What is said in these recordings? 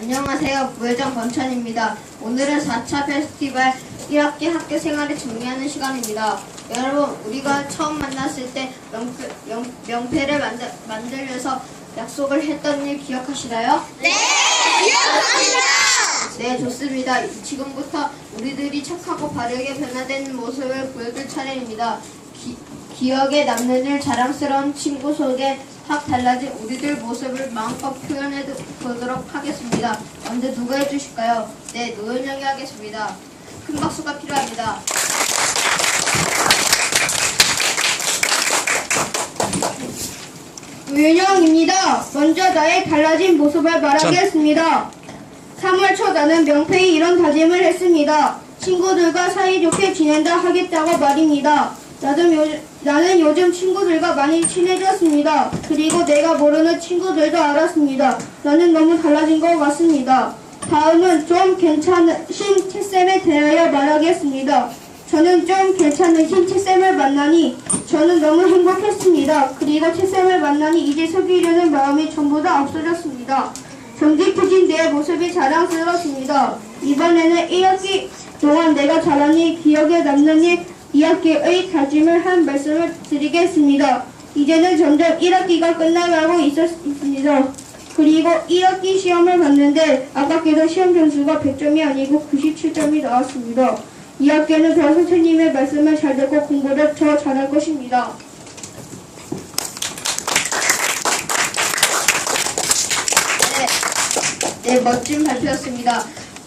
안녕하세요. 부회장 권찬입니다. 오늘은 4차 페스티벌 1학기 학교 생활을 정리하는 시간입니다. 여러분, 우리가 처음 만났을 때 명패를 만들면서 약속을 했던 일 기억하시나요? 네! 기억합니다! 네, 좋습니다. 지금부터 우리들이 착하고 바르게 변화된 모습을 보여줄 차례입니다. 기억에 남는 일, 자랑스러운 친구 속에 확 달라진 우리들 모습을 마음껏 표현해 보도록 하겠습니다. 먼저 누가 해주실까요? 네, 노현 형이 하겠습니다. 큰 박수가 필요합니다. 노현영입니다. 먼저 나의 달라진 모습을 말하겠습니다. 3월 초 나는 명패에 이런 다짐을 했습니다. 친구들과 사이좋게 지낸다 하겠다고 말입니다. 나는 요즘 친구들과 많이 친해졌습니다. 그리고 내가 모르는 친구들도 알았습니다. 나는 너무 달라진 것 같습니다. 다음은 좀 괜찮으신 채쌤에 대하여 말하겠습니다. 저는 좀 괜찮으신 채쌤을 만나니 저는 너무 행복했습니다. 그리고 채쌤을 만나니 이제 속이려는 마음이 전부 다 없어졌습니다. 정직해진 내 모습이 자랑스러웠습니다. 이번에는 1학기 동안 내가 잘한 일, 기억에 남는 일, 2학기의 다짐을 한 말씀을 드리겠습니다. 이제는 점점 1학기가 끝나가고 있습니다. 그리고 1학기 시험을 봤는데 아깝게도 시험 점수가 100점이 아니고 97점이 나왔습니다. 2학기에는 더 선생님의 말씀을 잘 듣고 공부를 더 잘할 것입니다. 네, 멋진 발표였습니다.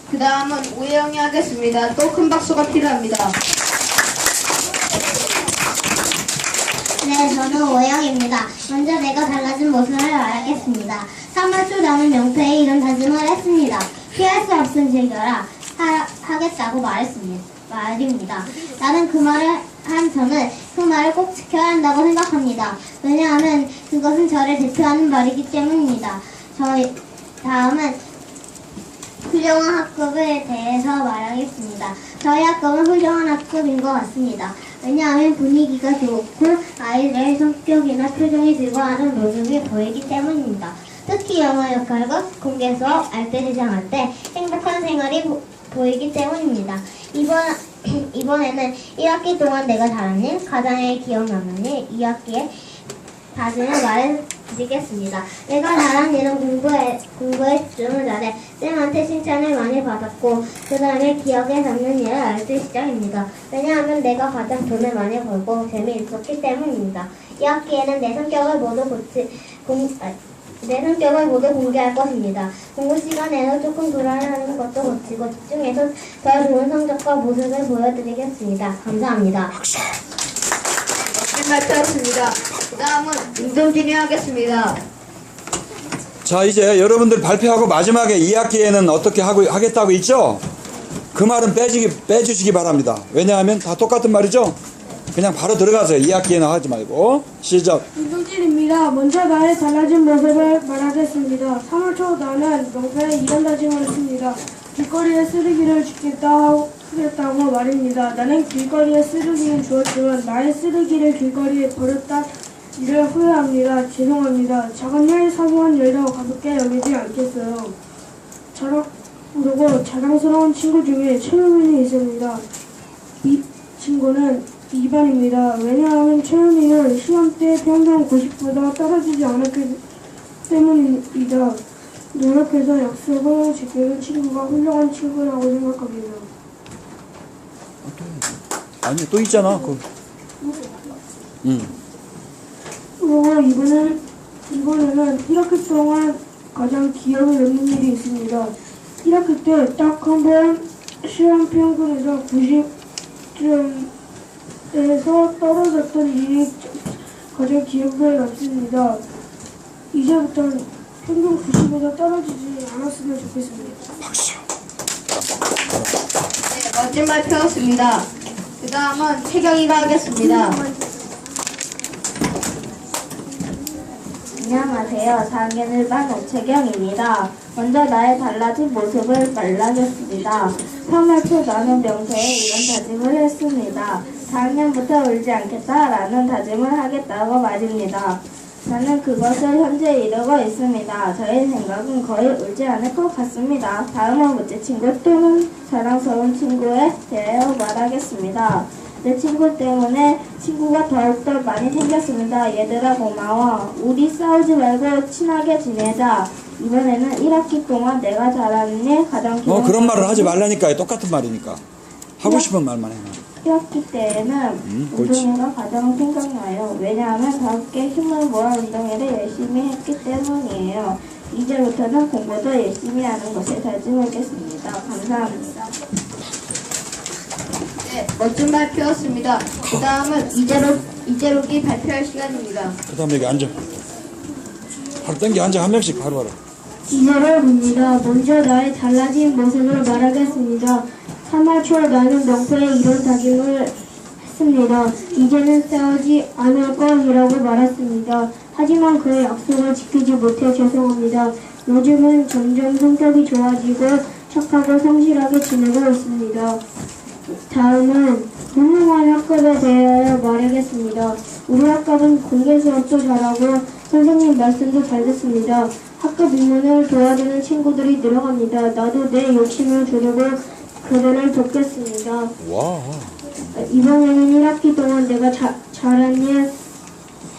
그 다음은 오해영이 하겠습니다. 또 큰 박수가 필요합니다. 네, 저는 오영입니다. 먼저 내가 달라진 모습을 말하겠습니다. 3월 초 나는 명패에 이런 다짐을 했습니다. 피할 수 없은 즐겨라 하겠다고 말입니다. 나는 그 말을 한 저는 그 말을 꼭 지켜야 한다고 생각합니다. 왜냐하면 그것은 저를 대표하는 말이기 때문입니다. 다음은 훌륭한 학급에 대해서 말하겠습니다. 저희 학급은 훌륭한 학급인 것 같습니다. 왜냐하면 분위기가 좋고 아이들의 성격이나 표정이 즐거워하는 모습이 보이기 때문입니다. 특히 영어 역할과 공개 수업, 알뜰시장할 때 행복한 생활이 보이기 때문입니다. 이번에는 1학기 동안 내가 잘한 일, 가장 기억 남는 일, 2학기에 다짐을 말해드리겠습니다. 내가 잘한 일은 공부에 집중을 잘해 쌤한테 칭찬을 많이 받았고 그 다음에 기억에 남는 일은 알뜰시장입니다. 왜냐하면 내가 가장 돈을 많이 벌고 재미있었기 때문입니다. 2학기에는 내 성격을 모두 공개할 것입니다. 공부 시간에는 조금 불안해하는 것도 고치고 집중해서 더 좋은 성적과 모습을 보여드리겠습니다. 감사합니다. 멋진 발표였습니다. 그 다음은 윤동진이 하겠습니다. 자, 이제 여러분들 발표하고 마지막에 2학기에는 어떻게 하겠다고 있죠? 그 말은 빼주시기 바랍니다. 왜냐하면 다 똑같은 말이죠? 그냥 바로 들어가세요. 2학기에는 하지 말고. 시작. 윤동진입니다. 먼저 나의 달라진 모습을 말하겠습니다. 3월 초 나는 명패에 이런 다짐을 했습니다. 길거리에 쓰레기를 하겠다고 말입니다. 나는 길거리에 쓰레기는 주었지만 나의 쓰레기를 길거리에 버렸다 일을 후회합니다. 죄송합니다. 작은 일, 사소한 일도 가볍게 여기지 않겠어요. 그리고 자랑스러운 친구 중에 최유민이 있습니다. 이 친구는 2반입니다. 왜냐하면 최유민은 시험 때 평균 90보다 떨어지지 않았기 때문입니다. 노력해서 약속을 지키는 친구가 훌륭한 친구라고 생각합니다. 아니, 또 있잖아. 그리고 이번에는 1학기 동안 가장 기억에 남는 일이 있습니다. 1학기 때 딱 한 번 시험 평균에서 90점에서 떨어졌던 일이 가장 기억에 남습니다. 이제부터는 평균 90에서 떨어지지 않았으면 좋겠습니다. 박수. 네, 멋진 발표였습니다. 그 다음은 태경이가 하겠습니다. 안녕하세요. 4학년 1반 오채경입니다. 먼저 나의 달라진 모습을 말하겠습니다. 3월 초 나는 명패에 이런 다짐을 했습니다. 4학년부터 울지 않겠다라는 다짐을 하겠다고 말입니다. 저는 그것을 현재 이루고 있습니다. 저의 생각은 거의 옳지 않을 것 같습니다. 다음은 문제 친구 또는 사랑스러운 친구에 대하여 말하겠습니다. 내 친구 때문에 친구가 더욱더 많이 생겼습니다. 얘들아 고마워. 우리 싸우지 말고 친하게 지내자. 이번에는 1학기 동안 내가 잘하는 일 가장 그런 말을 하지 말라니까요. 똑같은 말이니까. 하고 싶은 말만 해. 1학기 때에는 옳지. 운동회가 가장 생각나요. 왜냐하면 다 함께 힘을 모아 운동회를 열심히 했기 때문이에요. 이제부터는 공부도 열심히 하는 것에 다짐하겠습니다. 감사합니다. 네, 멋진 발표였습니다. 그 다음은 이재록이 발표할 시간입니다. 그 다음에 여기 앉아. 바로 땡겨 앉아. 한 명씩 바로. 이재록입니다. 먼저 나의 달라진 모습을 말하겠습니다. 3월 초 나는 명패에 이런 다짐을 했습니다. 이제는 싸우지 않을 것이라고 말했습니다. 하지만 그의 약속을 지키지 못해 죄송합니다. 요즘은 점점 성격이 좋아지고 착하고 성실하게 지내고 있습니다. 다음은 훌륭한 학급에 대하여 말하겠습니다. 우리 학급은 공개 수업도 잘하고 선생님 말씀도 잘 듣습니다. 학급 입문을 도와주는 친구들이 늘어갑니다. 나도 내 욕심을 두르고 그들을 돕겠습니다. 와. 이번에는 1학기 동안 내가 잘한 일,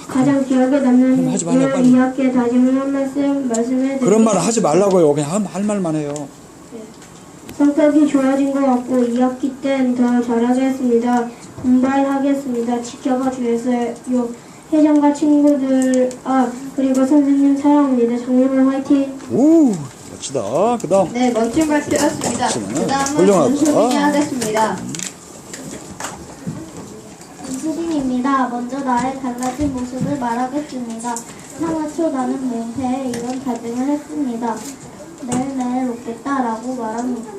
가장 기억에 남는 하지 말라, 일, 빨리. 2학기의 다짐을 한 말씀해 그런 말을 하지 말라고요. 그냥 할 말만 해요. 성격이 좋아진 것 같고 2학기 땐 더 잘하겠습니다. 분발하겠습니다. 지켜봐 주세요. 회장과 친구들, 그리고 선생님 사랑합니다. 장님은 화이팅! 오, 멋지다. 그 다음. 네, 멋진 발표였습니다. 그 다음은 훌륭하다. 윤수빈이 하겠습니다. 이수빈입니다. 먼저 나의 달라진 모습을 말하겠습니다. 3월 초 나는 명패에 이런 다짐을 했습니다. 매일매일 웃겠다라고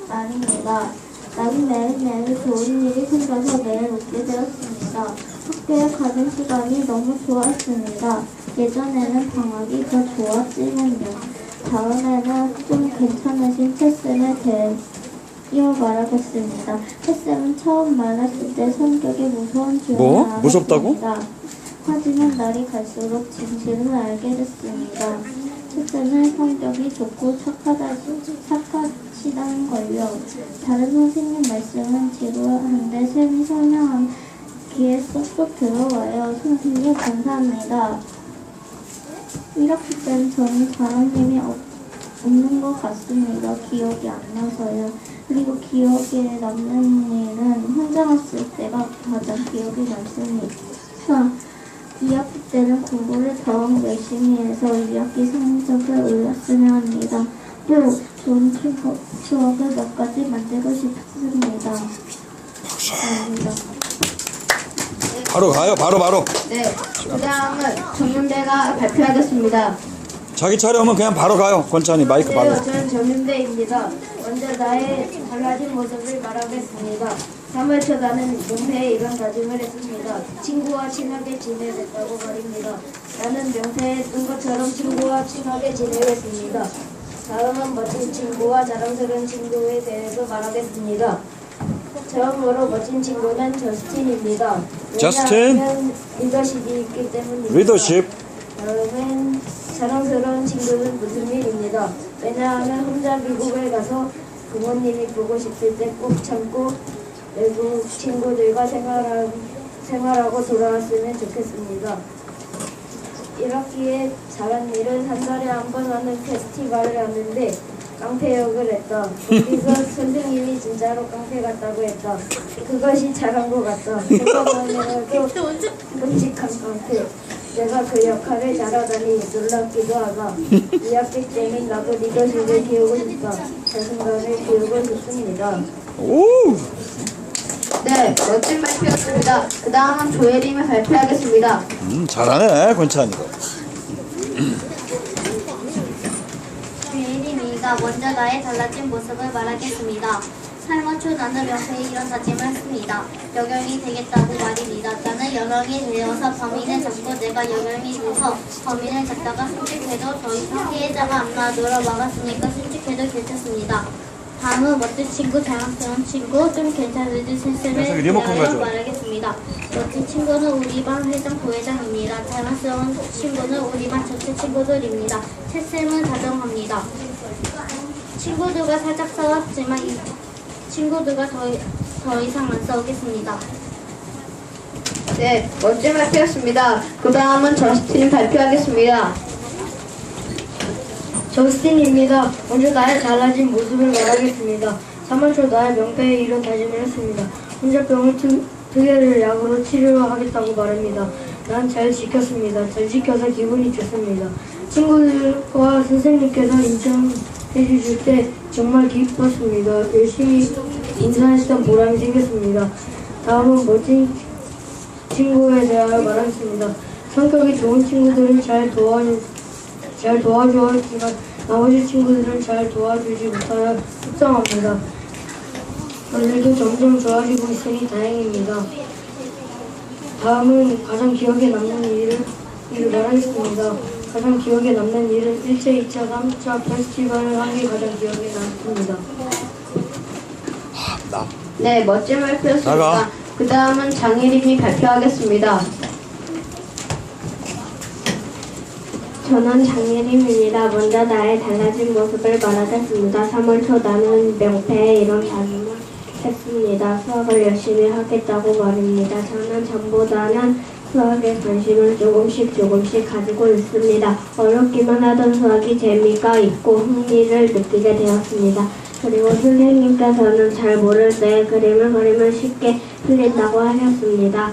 말입니다. 나는 매일매일 좋은 일이 생겨서 매일 웃게 되었습니다. 학교에 가는 시간이 너무 좋았습니다. 예전에는 방학이 더 좋았지만요. 다음에는 좀 괜찮으신 패쌤에 대해 말하겠습니다. 패쌤은 처음 만났을 때 성격이 무서운 줄을 뭐? 무섭다고? 알았습니다. 하지만 날이 갈수록 진실을 알게 됐습니다. 패쌤은 성격이 좋고 착하시다는 걸요. 다른 선생님 말씀은 지루한데 쌤이 설명한 귀에 쏙쏙 들어와요. 선생님 감사합니다. 1학기 때는 저는 잘한 일이 없는 것 같습니다. 기억이 안 나서요. 그리고 기억에 남는 일은 혼자 왔을 때가 가장 기억이 남습니다. 2학기 때는 공부를 더욱 열심히 해서 2학기 성적을 올렸으면 합니다. 또 좋은 추억을 몇 가지 만들고 싶습니다. 감사합니다. 바로 가요. 바로. 네, 그 다음은 전문대가 발표하겠습니다. 자기 차례 오면 그냥 바로 가요. 권찬이 마이크 받아. 저는 전윤배입니다. 먼저 나의 달라진 모습을 말하겠습니다. 3월 초 나는 명패에 이런 다짐을 했습니다. 친구와 친하게 지내겠다고 말입니다. 나는 명패에 뜬 것처럼 친구와 친하게 지내겠습니다. 다음은 멋진 친구와 자랑스러운 친구에 대해서 말하겠습니다. 처음으로 멋진 친구는 저스틴입니다. 저스틴? 왜냐하면 리더십이 있기 때문입니다. 리더십. 다음은 자랑스러운 친구는 무슨 일입니다. 왜냐하면 혼자 미국에 가서 부모님이 보고 싶을 때 꼭 참고 외국 친구들과 생활하고 돌아왔으면 좋겠습니다. 1학기에 잘한 일은 한 달에 한 번 하는 페스티벌을 하는데 깡패 역을 했다. 거기서 선생님이 진짜로 깡패 같다고 했다. 그것이 잘한 것 같다. 그것만이라도 끔찍한 깡패. 내가 그 역할을 잘하다니 놀랍기도 하다. 2학기 때는 나도 리더십을 키우고 싶다. 자신감을 키우고 싶습니다. 오. 네, 멋진 발표였습니다. 그 다음은 조혜림이 발표하겠습니다. 잘하네 권찬이가. 조혜림이가 먼저 나의 달라진 모습을 말하겠습니다. 3월 초 나는 명패에 이런 다짐을 했습니다. 여경이 되겠다고 말입니다. 나는 여경이 되어서 범인을 잡고 내가 여경이 돼서 범인을 잡다가 순직해도 더 이상 피해자가 안 나도록 막았으니까 순직해도 괜찮습니다. 다음은 멋진 친구, 자랑스러운 친구, 좀 괜찮은지 녀석이 셋셈에 리모컨 대하여 가져와. 말하겠습니다. 멋진 친구는 우리 반 회장, 부회장입니다. 자랑스러운 친구는 우리 반 전체 친구들입니다. 셋셈은 다정합니다. 친구들과 살짝 싸웠지만 이 친구들과 더 이상 안 싸우겠습니다. 네, 멋진 발표였습니다. 그 다음은 저스틴 발표하겠습니다. 저스틴입니다. 먼저 나의 달라진 모습을 말하겠습니다. 3월 초 나의 명패에 이런 다짐을 했습니다. 혼자병을 두 개를 약으로 치료하겠다고 말합니다. 난 잘 지켰습니다. 잘 지켜서 기분이 좋습니다. 친구들과 선생님께서 인정해 주실 때 정말 기뻤습니다. 열심히 인사했던 보람이 생겼습니다. 다음은 멋진 친구에 대하여 말하겠습니다. 성격이 좋은 친구들은 잘 도와주었지만 나머지 친구들은 잘 도와주지 못하여 속상합니다. 오늘도 점점 좋아지고 있으니 다행입니다. 다음은 가장 기억에 남는 일을 말하겠습니다. 가장 기억에 남는 일은 1차, 2차, 3차 페스티벌을 한 게 가장 기억에 남습니다. 네, 멋진 발표였습니다. 나가. 그 다음은 장혜림이 발표하겠습니다. 저는 장예림입니다. 먼저 나의 달라진 모습을 말하겠습니다. 3월 초 나는 명패에 이런 다짐을 했습니다. 수학을 열심히 하겠다고 말입니다. 저는 전보다는 수학에 관심을 조금씩 가지고 있습니다. 어렵기만 하던 수학이 재미가 있고 흥미를 느끼게 되었습니다. 그리고 선생님께서는 잘 모를 때 그림을 그리면 쉽게 풀린다고 하셨습니다.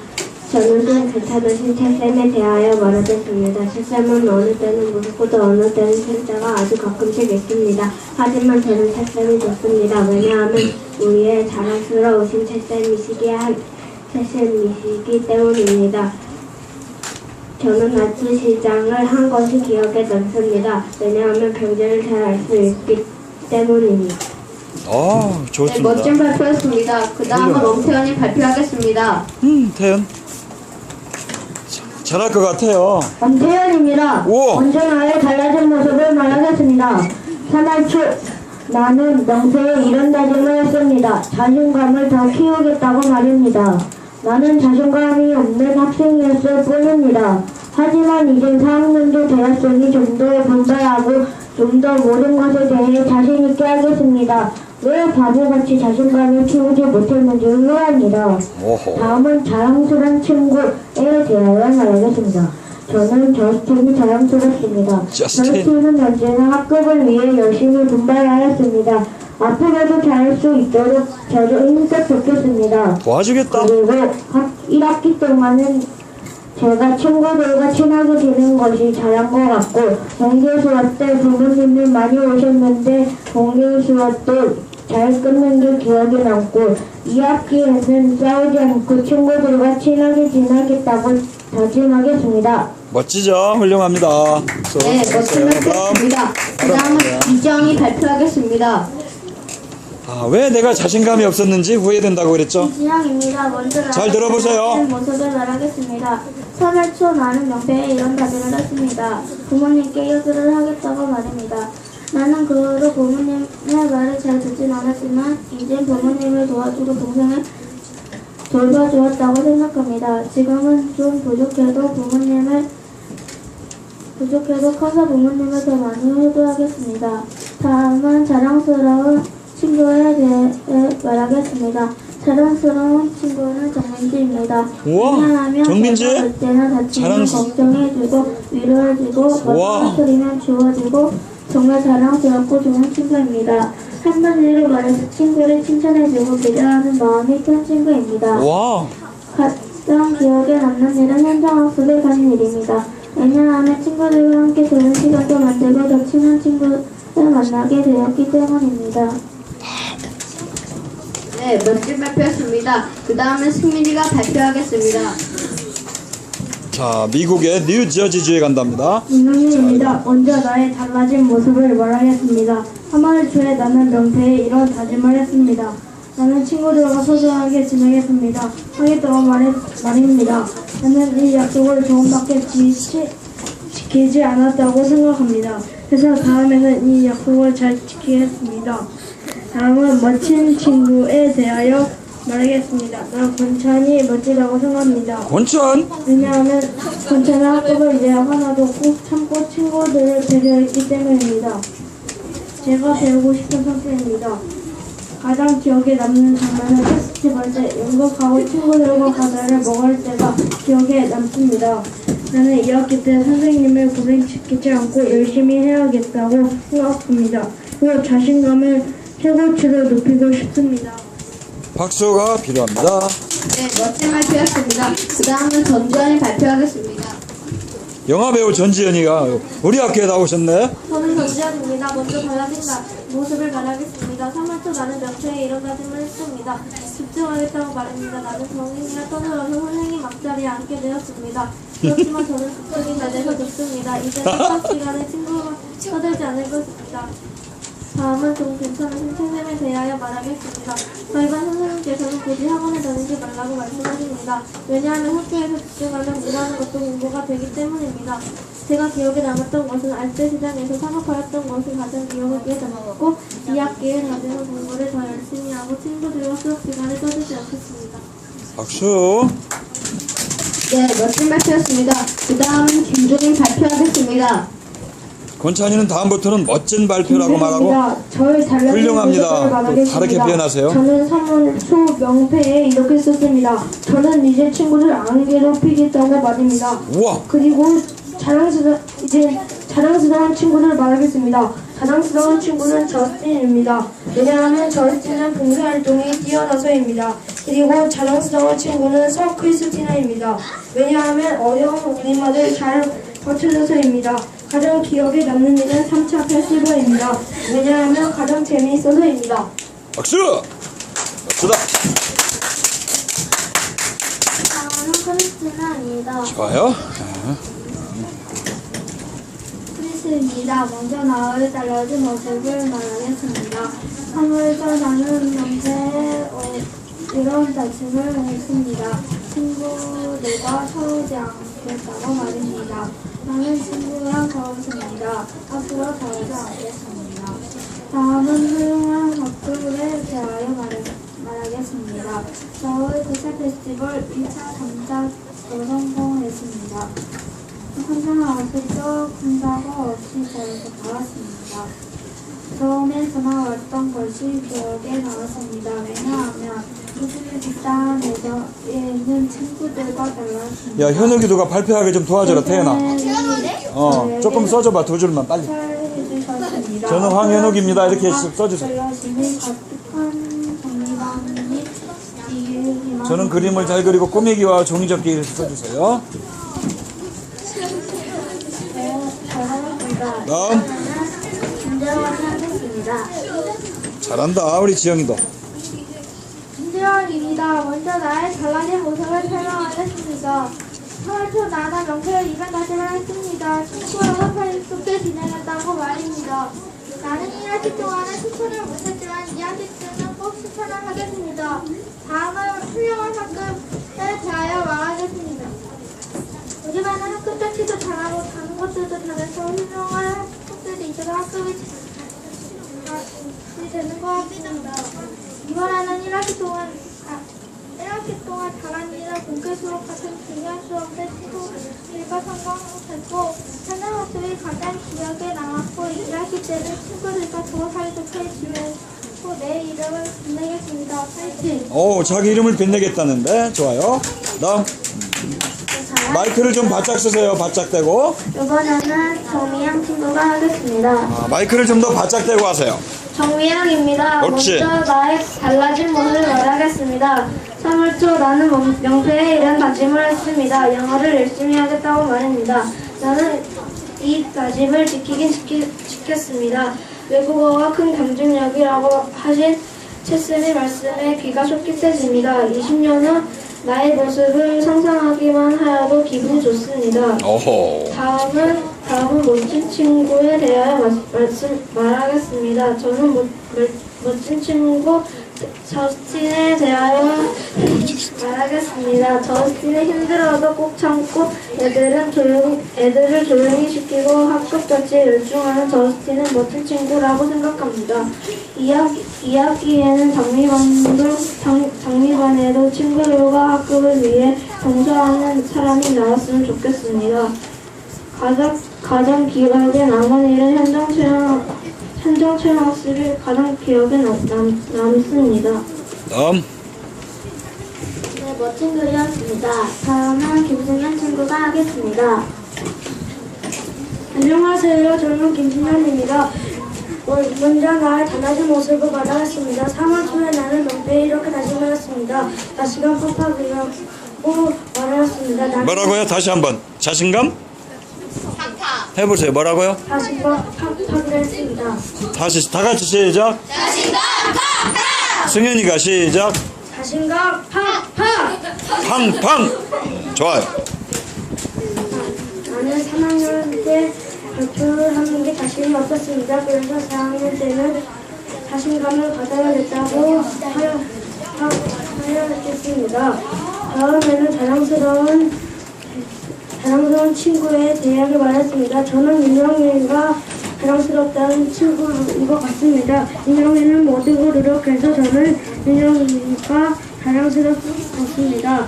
저는 좀 괜찮으신 채쌤에 대하여 말하겠습니다. 채쌤은 어느 때는 무섭고 또 어느 때는 진짜가 아주 가끔씩 있습니다. 하지만 저는 채쌤이 좋습니다. 왜냐하면 우리의 자랑스러우신 채쌤이시기 때문입니다. 저는 나치 시장을 한 것이 기억에 남습니다. 왜냐하면 병제를 잘 알 수 있기 때문입니다. 네, 좋습니다. 멋진 발표였습니다. 그 다음은 훌륭하다. 엄태현이 발표하겠습니다. 태연. 잘할 것 같아요. 엄태현입니다. 오! 먼저 나의 달라진 모습을 말하겠습니다. 3월 초 나는 명패에 이런 다짐을 했습니다. 자신감을 더 키우겠다고 말입니다. 나는 자신감이 없는 학생이었을 뿐입니다. 하지만 이제 4학년도 되었으니 좀 더 분발하고 좀 더 모든 것에 대해 자신 있게 하겠습니다. 왜 바보같이 자신감을 키우지 못했는지 의아합니다. 오호. 다음은 자랑스러운 친구에 대하여 말하겠습니다. 저는 저스틴이 자랑스럽습니다. 저스틴. 저스틴은 언제나 학급을 위해 열심히 분발하였습니다. 앞으로도 잘할 수 있도록 저를 힘써 좋겠습니다. 도와주겠다. 그리고 1학기 동안은 제가 친구들과 친하게 지낸 것이 잘한 것 같고 동계 수업 때 부모님이 많이 오셨는데 동계 수업도 잘 끝낸 게 기억에 남고 2학기에는 싸우지 않고 친구들과 친하게 지내겠다고 다짐하겠습니다. 멋지죠? 훌륭합니다. 네, 멋진 발표였습니다. 그 다음은 이정이 발표하겠습니다. 왜 내가 자신감이 없었는지 후회된다고 그랬죠? 이지영입니다. 먼저 잘 들어보세요. 나의 모습을 말하겠습니다. 3월 초 나는 명패에 이런 다짐을 했습니다. 부모님께 효도를 하겠다고 말입니다. 나는 그 후로 부모님의 말을 잘 듣진 않았지만 이젠 부모님을 도와주고 동생을 돌봐주었다고 생각합니다. 지금은 좀 부족해도 커서 부모님을 더 많이 효도하겠습니다. 다음은 자랑스러운 친구에 대해 말하겠습니다. 자랑스러운 친구는 정민지입니다. 우와, 왜냐하면 정민지? 내가 올 때나 다치면 걱정해주고 위로해주고 우와. 떨어뜨리면 주워주고 정말 자랑스럽고 좋은 친구입니다. 한마디로 말해서 친구를 칭찬해주고 배려하는 마음이 큰 친구입니다. 와, 가장 기억에 남는 일은 현장학습에 가는 일입니다. 왜냐하면 친구들과 함께 좋은 시간도 만들고 더 친한 친구를 만나게 되었기 때문입니다. 네, 멋진 발표였습니다. 그 다음은 승민이가 발표하겠습니다. 자, 미국의 뉴저지주에 간답니다. 김명민입니다. 먼저 나의 달라진 모습을 말하겠습니다. 3월 초에 나는 명패에 이런 다짐을 했습니다. 나는 친구들과 소중하게 지내겠습니다. 하겠다고 말입니다. 나는 이 약속을 조금밖에 지키지 않았다고 생각합니다. 그래서 다음에는 이 약속을 잘 지키겠습니다. 다음은 멋진 친구에 대하여 말하겠습니다. 난 권찬이 멋지다고 생각합니다. 권천? 왜냐하면 권찬은 학급을 내 하나도 꼭 참고 친구들을 배려했기 때문입니다. 제가 배우고 싶은 성격입니다. 가장 기억에 남는 장면은 페스티벌 때 연극하고 친구들과 과자를 먹을 때가 기억에 남습니다. 나는 2학기 때 선생님을 고생시키지 않고 열심히 해야겠다고 생각합니다. 그리고 자신감을 최고치로 높이고 싶습니다. 박수가 필요합니다. 네, 멋진 발표였습니다. 그 다음은 전지현이 발표하겠습니다. 영화배우 전지현이가 우리 학교에 나오셨네. 저는 전지현입니다. 먼저 달라진 모습을 말하겠습니다. 3월 초 나는 명태에 이런 다짐을 했습니다. 집중하겠다고 말합니다. 나는 정인이가 떠들어서 선생님 앞자리에 앉게 되었습니다. 그렇지만 저는 그쪽이 잘 돼서 좋습니다. 이제는 수업 시간에 친구가 떠들지 않을 것입니다. 다음은 좀 괜찮은 선생님에 대하여 말하겠습니다. 저희 반 선생님께서는 굳이 학원에 다니지 말라고 말씀하십니다. 왜냐하면 학교에서 집중하면 일하는 것도 공부가 되기 때문입니다. 제가 기억에 남았던 것은 알뜰시장에서 사업하였던 것이 가장 기억에 남았고 2학기에 다니는 공부를 더 열심히 하고 친구들과 수업 시간에 떠들지 않겠습니다. 박수. 네, 멋진 발표였습니다. 그 다음은 김종인 발표하겠습니다. 권찬이는 다음부터는 멋진 발표라고 말하고 저의 달라진 훌륭합니다. 모습을 말하겠습니다. 다르게 표현하세요. 저는 3월 초 명패에 이렇게 썼습니다. 저는 이제 친구들 안 괴롭히겠다고 말입니다. 우와. 그리고 자랑스러운 친구들 말하겠습니다. 자랑스러운 친구는 저스틴입니다. 왜냐하면 저스틴은 봉사활동이 뛰어나서입니다. 그리고 자랑스러운 친구는 서크리스티나입니다. 왜냐하면 어려운 우리말을 잘 버텨줘서입니다. 가장 기억에 남는 일은 3차 페스티벌입니다. 왜냐하면 가장 재미있어서입니다. 박수. 박수다. 다음은 크리스티나입니다. 좋아요. 크리스입니다. 먼저 나의 달라진 모습을 말하겠습니다. 3월에 나는 명태에 이런 다짐을 했습니다. 친구들과 싸우지 않겠다고 말입니다. 나는 친구랑 싸웠습니다. 앞으로 싸우지 않겠습니다. 다음은 훌륭한 학교에 대하여 말하겠습니다. 서울 대체 페스티벌 2차 참작도 성공했습니다. 환장하고도 큰 사고 없이 잘해서 나왔습니다. 처음에 전화 왔던 것이 기억에 남았습니다. 왜냐하면 부산에서 있는 친구들과 달랐습니다. 야, 현욱이도가 발표하게 좀 도와줘라, 태연아. 조금 써줘봐, 두 줄만 빨리. 해주셨습니다. 저는 황현욱입니다. 이렇게 써주세요. 열심히 가득한 정리방이 이기만 저는 그림을 잘 그리고 꾸미기와 종이접기 이렇게 써주세요. 잘하였습니다. 다음. 김재원이 하겠습니다. 잘한다, 우리 지영이도. 김재원입니다. 먼저 나의 달라진 모습을 설명하겠습니다. 3월 초 나나 명태를 입은 다짐을 했습니다. 친구와 팔뚝에 지내겠다고 말입니다. 나는 1학기 동안은 추천을 못했지만 2학기 때는 꼭 추천을 하겠습니다. 다음은 훌륭한 학급에 대하여 말하겠습니다. 우리 반은 학급 자체도 잘하고 다른 것들도 잘해서 훌륭한 학급들이 있어서 학급이 되는 것 같습니다. 이번에는 1학기 동안 잘한 일은 공개 수업 같은 중요한 수업 때 친구들과 성공했고 현장 학습이 가장 기억에 남았고 2학기 때는 친구들과 더 사이좋게 지내고 내 이름을 빛내겠습니다. 파이팅! 오, 자기 이름을 빛내겠다는데 좋아요. 다음. 마이크를 좀 바짝 쓰세요. 바짝 대고. 이번에는 정미양 친구가 하겠습니다. 마이크를 좀 더 바짝 대고 하세요. 정미양입니다. 옳지. 먼저 나의 달라진 모습을 말하겠습니다. 3월 초 나는 명패에 이런 다짐을 했습니다. 영어를 열심히 하겠다고 말입니다. 나는 이 다짐을 지켰습니다. 외국어가 큰 경쟁력이라고 하신 채쌤의 말씀에 귀가 쏠깃해집니다. 20년 후 나의 모습을 상상하기만 하여도 기분이 좋습니다. 오호. 다음은 멋진 친구에 대하여 말하겠습니다. 저는 멋진 친구 저스틴에 대하여 말하겠습니다. 저스틴은 힘들어도 꼭 참고 애들을 조용히 시키고 학급 자체에 열중하는 저스틴은 멋진 친구라고 생각합니다. 2학기에는 장미반에도 친구들과 학급을 위해 봉사하는 사람이 나왔으면 좋겠습니다. 가장 기억에 남은 일은 현장 촬영 학습이 가장 기억에 남습니다. 다음. 네, 멋진 글이었습니다. 다음은 김승현 친구가 하겠습니다. 안녕하세요. 저는 김신현입니다. 먼저 나의 달라진 모습을 말하겠습니다. 3월 초에 나는 명패에 이렇게 다짐하였습니다. 다시금 팍팍이라고 말하였습니다. 뭐라고요? 다시 한번. 자신감? 해보세요. 뭐라고요? 다시금 팍팍이라 했습니다. 다시 다 같이 시작. 자신감 팍팍! 승현이가 시작. 자신감 팍팍! 팡팡. 좋아요. 나는 3학년 때 발표를 하는 게 자신이 없었습니다. 그래서 4학년 때는 자신감을 가져야겠다고 하였습니다. 다음에는 자랑스러운 친구에 대하게 말했습니다. 저는 윤영이가 자랑스럽다는 친구인 것 같습니다. 윤영이는 모든 걸 노력해서 저는 윤영이가 자랑스럽습니다.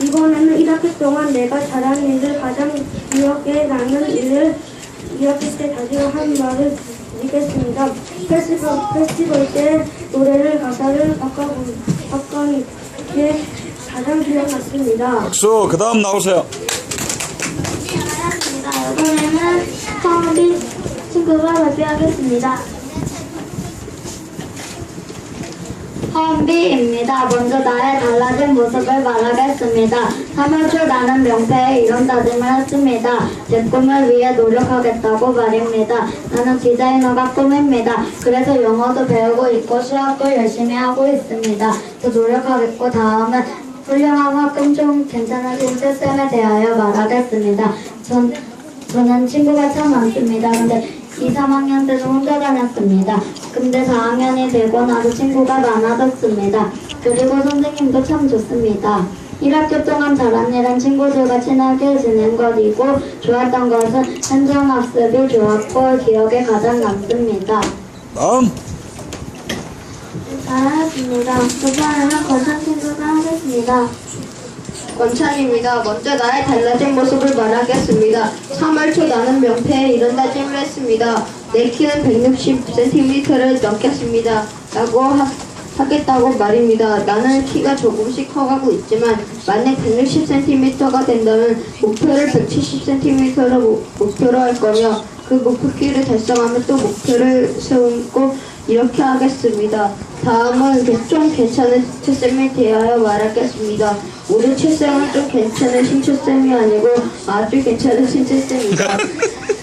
이번에는 1학기 동안 내가 잘한 일을 가장 기억에 남는 일을 2학기 때 다짐한 말을 드리겠습니다. 페스티벌 때 노래를 가사를 바꿔는 게 가장 기억났습니다. 박수. 그 다음 나오세요. 반갑습니다. 이번에는 서은빈 친구가 발표하겠습니다. 서은빈입니다. 먼저 나의 달라진 모습을 말하겠습니다. 3월 초 나는 명패에 이런 다짐을 했습니다. 제 꿈을 위해 노력하겠다고 말입니다. 나는 디자이너가 꿈입니다. 그래서 영어도 배우고 있고 수학도 열심히 하고 있습니다. 더 노력하겠고 다음은 훌륭하고 좀 괜찮으신 쌤에 대하여 말하겠습니다. 저는 친구가 참 많습니다. 근데 2, 3학년 때도 혼자 다녔습니다. 근데 4학년이 되고 나서 친구가 많아졌습니다. 그리고 선생님도 참 좋습니다. 1학기 동안 잘한 일은 친구들과 친하게 지낸 것이고 좋았던 것은 현장 학습이 좋았고 기억에 가장 남습니다. 다음. 잘하셨습니다. 이번에는 권찬 친구가 하겠습니다. 원찬입니다. 먼저 나의 달라진 모습을 말하겠습니다. 3월 초 나는 명패에 이런 다짐을 했습니다. 내 키는 160cm를 넘겠습니다. 라고 하겠다고 말입니다. 나는 키가 조금씩 커가고 있지만 만약 160cm가 된다면 목표를 170cm로 목표로 할 거며 그 목표키를 달성하면 또 목표를 세우고 이렇게 하겠습니다. 다음은 좀 괜찮은 최쌤에 대하여 말하겠습니다. 우리 최쌤은 좀 괜찮은 신최쌤이 아니고 아주 괜찮은 신최쌤입니다.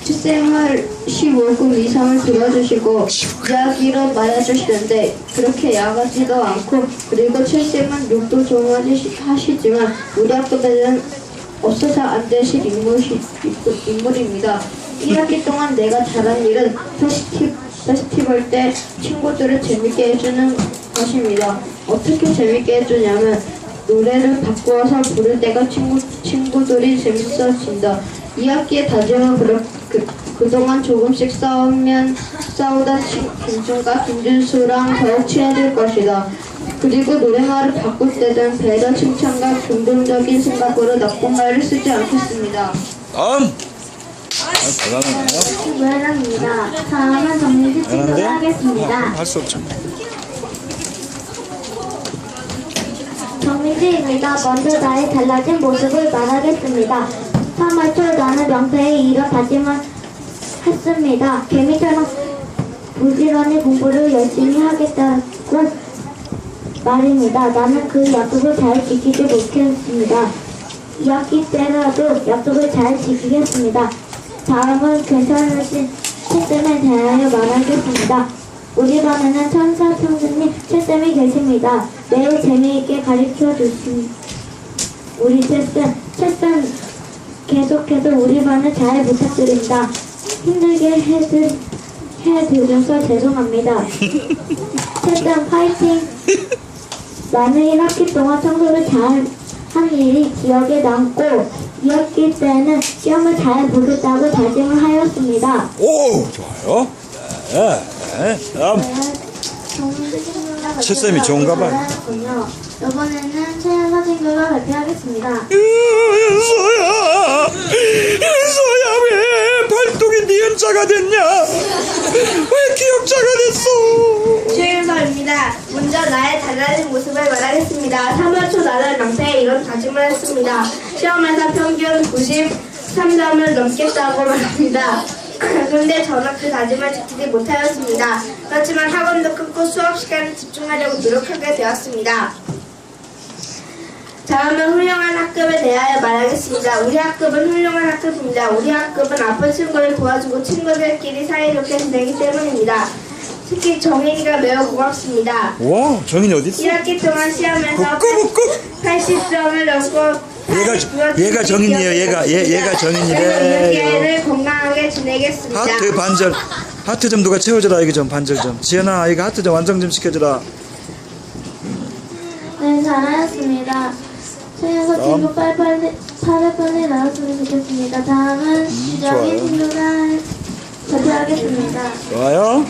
최쌤을 15금 이상을 들어주시고 이야기로 말해주시는데 그렇게 야하지도 않고 그리고 최쌤은 욕도 좀 하시지만 우리 학교에는 없어서 안 되실 인물입니다. 1학기 동안 내가 잘한 일은 페스티벌 때 친구들을 재밌게 해주는 것입니다. 어떻게 재밌게 해주냐면 노래를 바꾸어서 부를 때가 친구들이 재밌어진다. 2학기의 다짐은 그동안 조금씩 싸우다 김준과 김준수랑 더욱 친해질 것이다. 그리고 노래말을 바꿀 때는 배려, 칭찬과 긍정적인 생각으로 나쁜 말을 쓰지 않겠습니다. 다음. 대단하네요. 고현아입니다. 다음은 정민지 친구가 하겠습니다. 할 수 없죠. 정민지입니다. 먼저 나의 달라진 모습을 말하겠습니다. 3월 초 나는 명패에 이런 다짐을 했습니다. 개미처럼 부지런히 공부를 열심히 하겠다고 말입니다. 나는 그 약속을 잘 지키지 못했습니다. 2학기 때라도 약속을 잘 지키겠습니다. 다음은 괜찮으신 최쌤에 대하여 말하겠습니다. 우리 반에는 천사 선생님 최쌤이 계십니다. 매우 재미있게 가르쳐 주신 우리 최쌤 계속해서 우리 반을 잘 부탁드립니다. 힘들게 해드려서 죄송합니다. 최쌤 파이팅! 나는 1학기 동안 청소를 잘 한 일이 기억에 남고 2학기 때는 시험을 잘 보겠다고 다짐을 하였습니다. 오, 좋아요. 네. 다음. 칠쌤이 좋은가 봐요. 이번에는 최연 사진교가 발표하겠습니다. 윤서야 왜 발동이 니은자가 됐냐? 왜 기억자가 됐어? 최윤서입니다. 먼저 나의 달라진 모습을 말하겠습니다. 3월 초 나는 명패에 이런 다짐을 했습니다. 시험에서 평균 93점을 넘겠다고 말합니다. 그런데 저는 그 다짐을 지키지 못하였습니다. 그렇지만 학원도 끊고 수업 시간에 집중하려고 노력하게 되었습니다. 다음은 훌륭한 학급에 대하여 말하겠습니다. 우리 학급은 훌륭한 학급입니다. 우리 학급은 아픈 친구를 도와주고 친구들끼리 사이좋게 지내기 때문입니다. 특히 정인이가 매우 고맙습니다. 와, 정인이 어디 있어? 1학기 동안 시험에서 끄끄끄. 80점을 넘고 얘가 정인이에요. 얘가 정인이래. 얘를 건강하게 지내겠습니다. 하트 반절. 하트 좀 누가 채워줘라. 이거 좀 반절 좀. 지연아, 이거 하트 좀 완성 좀 시켜주라. 네, 잘하였습니다. 최연서 친구 빨리 나왔으면 좋겠습니다. 다음은 유정인 좋아요. 친구가 발표하겠습니다. 좋아요.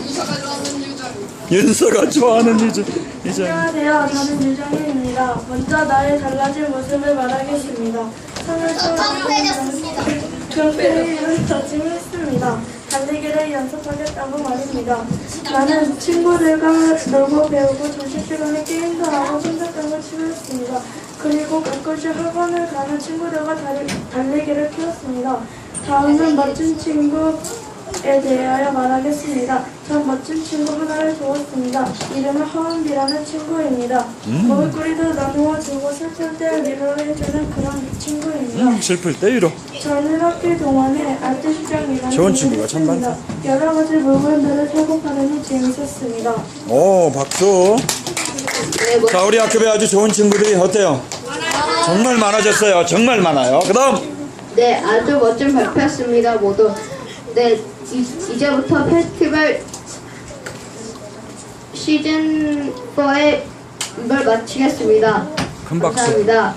윤서가 좋아하는 이제. 안녕하세요. 저는 유정인입니다. 먼저 나의 달라진 모습을 말하겠습니다. 3월 초에 경패를 다짐을 했습니다. 달리기를 연습하겠다고 말입니다. 나는 친구들과 놀고 배우고 점심시간에 게임도 하고 손잡장을 치고 했습니다. 그리고 가끔씩 학원을 가는 친구들과 달리기를 피웠습니다. 다음은 멋진 친구에 대하여 말하겠습니다. 전 멋진 친구 하나를 두었습니다. 이름은 허은비라는 친구입니다. 먹을거리도 나누어 주고 슬플 때 위로해주는 그런 친구입니다. 슬플 때 위로. 저는 학기 동안에 아트시장이라는 좋은 친구가 참 많다. 여러 가지 물건들을 사고 파느니 재밌었습니다. 오, 박수. 자, 우리 학급에 아주 좋은 친구들이 어때요? 정말 많아졌어요. 정말 많아요. 그 다음. 네, 아주 멋진 발표였습니다, 모두. 네, 이제부터 페스티벌 시즌 4의 이걸 마치겠습니다. 큰 박수. 감사합니다.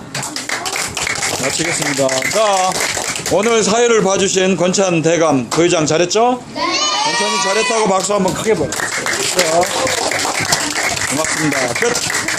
마치겠습니다. 자, 오늘 사회를 봐주신 권찬 대감 부회장 잘했죠? 네. 권찬이 잘했다고 박수 한번 크게 보내주세요. 고맙습니다. 끝.